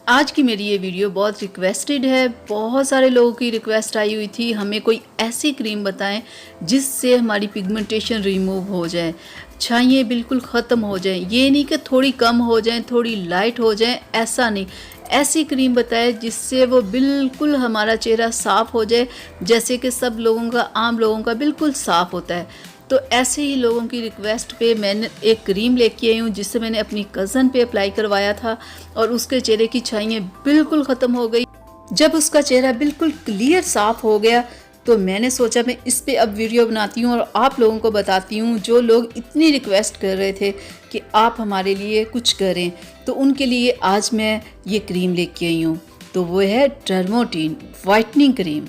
आज की मेरी ये वीडियो बहुत रिक्वेस्टेड है। बहुत सारे लोगों की रिक्वेस्ट आई हुई थी, हमें कोई ऐसी क्रीम बताएं जिससे हमारी पिगमेंटेशन रिमूव हो जाए, छाइयाँ बिल्कुल ख़त्म हो जाएं। ये नहीं कि थोड़ी कम हो जाएं, थोड़ी लाइट हो जाएं, ऐसा नहीं। ऐसी क्रीम बताएं जिससे वो बिल्कुल हमारा चेहरा साफ़ हो जाए, जैसे कि सब लोगों का, आम लोगों का बिल्कुल साफ़ होता है। तो ऐसे ही लोगों की रिक्वेस्ट पे मैंने एक क्रीम लेके आई हूँ, जिससे मैंने अपनी कज़न पे अप्लाई करवाया था और उसके चेहरे की छाइयाँ बिल्कुल ख़त्म हो गई। जब उसका चेहरा बिल्कुल क्लियर साफ़ हो गया तो मैंने सोचा मैं इस पे अब वीडियो बनाती हूँ और आप लोगों को बताती हूँ, जो लोग इतनी रिक्वेस्ट कर रहे थे कि आप हमारे लिए कुछ करें, तो उनके लिए आज मैं ये क्रीम लेके आई हूँ। तो वो है डर्मोटीन वाइटनिंग क्रीम।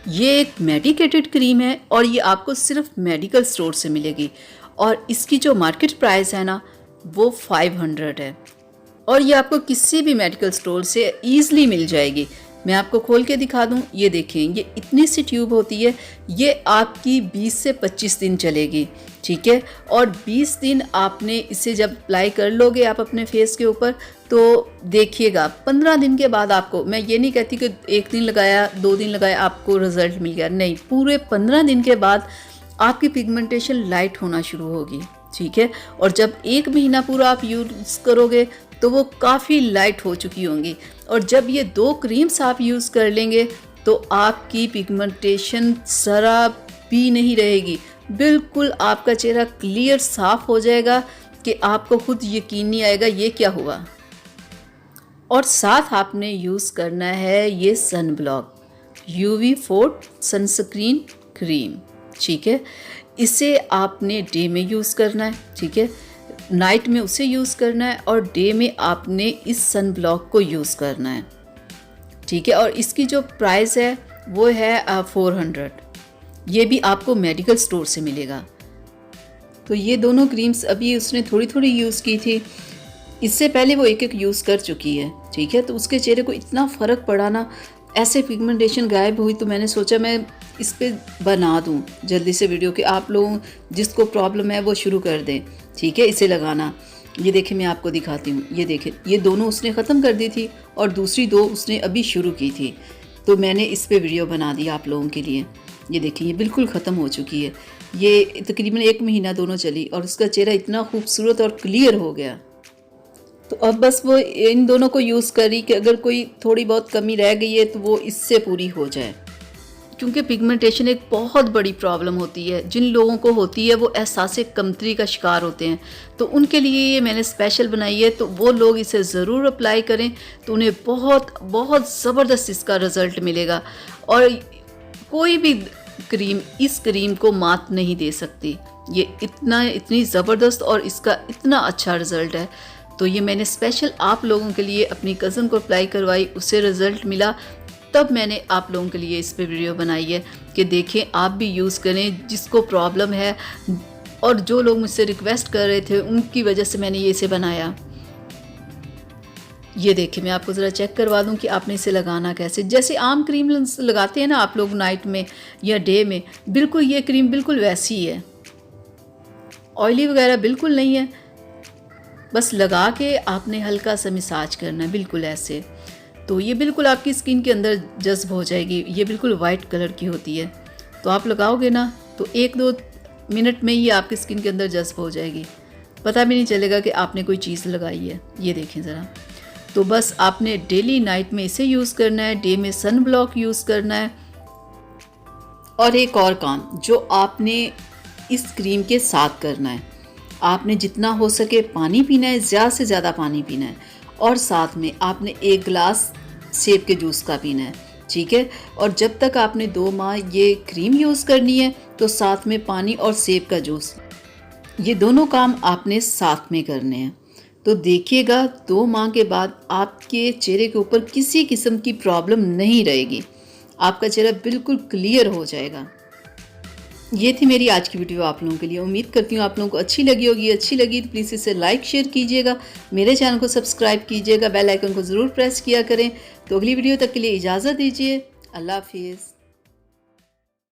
ये एक मेडिकेटेड क्रीम है और ये आपको सिर्फ मेडिकल स्टोर से मिलेगी और इसकी जो मार्केट प्राइस है ना, वो 500 है और ये आपको किसी भी मेडिकल स्टोर से ईज़िली मिल जाएगी। मैं आपको खोल के दिखा दूं, ये देखें, ये इतनी सी ट्यूब होती है, ये आपकी 20 से 25 दिन चलेगी, ठीक है। और 20 दिन आपने इसे जब अप्लाई कर लोगे आप अपने फेस के ऊपर, तो देखिएगा 15 दिन के बाद आपको, मैं ये नहीं कहती कि एक दिन लगाया 2 दिन लगाया आपको रिजल्ट मिल गया, नहीं, पूरे 15 दिन के बाद आपकी पिगमेंटेशन लाइट होना शुरू होगी, ठीक है। और जब 1 महीना पूरा आप यूज़ करोगे तो वो काफ़ी लाइट हो चुकी होंगी। और जब ये 2 क्रीम्स आप यूज़ कर लेंगे तो आपकी पिगमेंटेशन ज़रा भी नहीं रहेगी, बिल्कुल आपका चेहरा क्लियर साफ़ हो जाएगा कि आपको खुद यकीन नहीं आएगा ये क्या हुआ। और साथ आपने यूज़ करना है ये sun block UV forte sunscreen cream, ठीक है। इसे आपने डे में यूज़ करना है, ठीक है, नाइट में उसे यूज़ करना है और डे में आपने इस सन ब्लॉक को यूज़ करना है, ठीक है। और इसकी जो प्राइस है वो है 400। ये भी आपको मेडिकल स्टोर से मिलेगा। तो ये दोनों क्रीम्स अभी उसने थोड़ी थोड़ी यूज़ की थी, इससे पहले वो एक एक यूज़ कर चुकी है, ठीक है। तो उसके चेहरे को इतना फ़र्क पड़ा ना, ऐसे पिगमेंटेशन गायब हुई, तो मैंने सोचा मैं इस पे बना दूं जल्दी से वीडियो कि आप लोगों जिसको प्रॉब्लम है वो शुरू कर दें, ठीक है, इसे लगाना। ये देखें, मैं आपको दिखाती हूँ, ये देखें, ये दोनों उसने ख़त्म कर दी थी और दूसरी 2 उसने अभी शुरू की थी, तो मैंने इस पे वीडियो बना दी आप लोगों के लिए। ये देखें, ये बिल्कुल ख़त्म हो चुकी है, ये तकरीबन 1 महीना दोनों चली और उसका चेहरा इतना खूबसूरत और क्लियर हो गया। तो अब बस वो इन दोनों को यूज़ करी कि अगर कोई थोड़ी बहुत कमी रह गई है तो वो इससे पूरी हो जाए, क्योंकि पिगमेंटेशन एक बहुत बड़ी प्रॉब्लम होती है। जिन लोगों को होती है वो एहसास कमतरी का शिकार होते हैं, तो उनके लिए ये मैंने स्पेशल बनाई है। तो वो लोग इसे ज़रूर अप्लाई करें तो उन्हें बहुत बहुत ज़बरदस्त इसका रिज़ल्ट मिलेगा और कोई भी क्रीम इस क्रीम को मात नहीं दे सकती। ये इतनी ज़बरदस्त और इसका इतना अच्छा रिज़ल्ट है। तो ये मैंने स्पेशल आप लोगों के लिए अपनी कज़न को अप्लाई करवाई, उसे रिज़ल्ट मिला, तब मैंने आप लोगों के लिए इस पे वीडियो बनाई है कि देखें आप भी यूज़ करें जिसको प्रॉब्लम है। और जो लोग मुझसे रिक्वेस्ट कर रहे थे उनकी वजह से मैंने ये इसे बनाया। ये देखिए, मैं आपको ज़रा चेक करवा दूं कि आपने इसे लगाना कैसे। जैसे आम क्रीम लगाते हैं ना आप लोग नाइट में या डे में, बिल्कुल ये क्रीम बिल्कुल वैसी ही है, ऑयली वगैरह बिल्कुल नहीं है। बस लगा के आपने हल्का सा मसाज करना है, बिल्कुल ऐसे, तो ये बिल्कुल आपकी स्किन के अंदर जज्ब हो जाएगी। ये बिल्कुल वाइट कलर की होती है, तो आप लगाओगे ना तो 1-2 मिनट में ही आपकी स्किन के अंदर जज्ब हो जाएगी, पता भी नहीं चलेगा कि आपने कोई चीज़ लगाई है। ये देखें ज़रा, तो बस आपने डेली नाइट में इसे यूज़ करना है, डे में सन ब्लॉक यूज़ करना है। और एक और काम जो आपने इस क्रीम के साथ करना है, आपने जितना हो सके पानी पीना है, ज़्यादा से ज़्यादा पानी पीना है और साथ में आपने 1 गिलास सेब के जूस का पीना है, ठीक है। और जब तक आपने 2 माह ये क्रीम यूज़ करनी है तो साथ में पानी और सेब का जूस, ये दोनों काम आपने साथ में करने हैं। तो देखिएगा 2 माह के बाद आपके चेहरे के ऊपर किसी किस्म की प्रॉब्लम नहीं रहेगी, आपका चेहरा बिल्कुल क्लियर हो जाएगा। ये थी मेरी आज की वीडियो आप लोगों के लिए। उम्मीद करती हूँ आप लोगों को अच्छी लगी होगी। अच्छी लगी तो प्लीज़ इसे लाइक शेयर कीजिएगा, मेरे चैनल को सब्सक्राइब कीजिएगा, बेल आइकन को ज़रूर प्रेस किया करें। तो अगली वीडियो तक के लिए इजाज़त दीजिए। अल्लाह हाफिज़।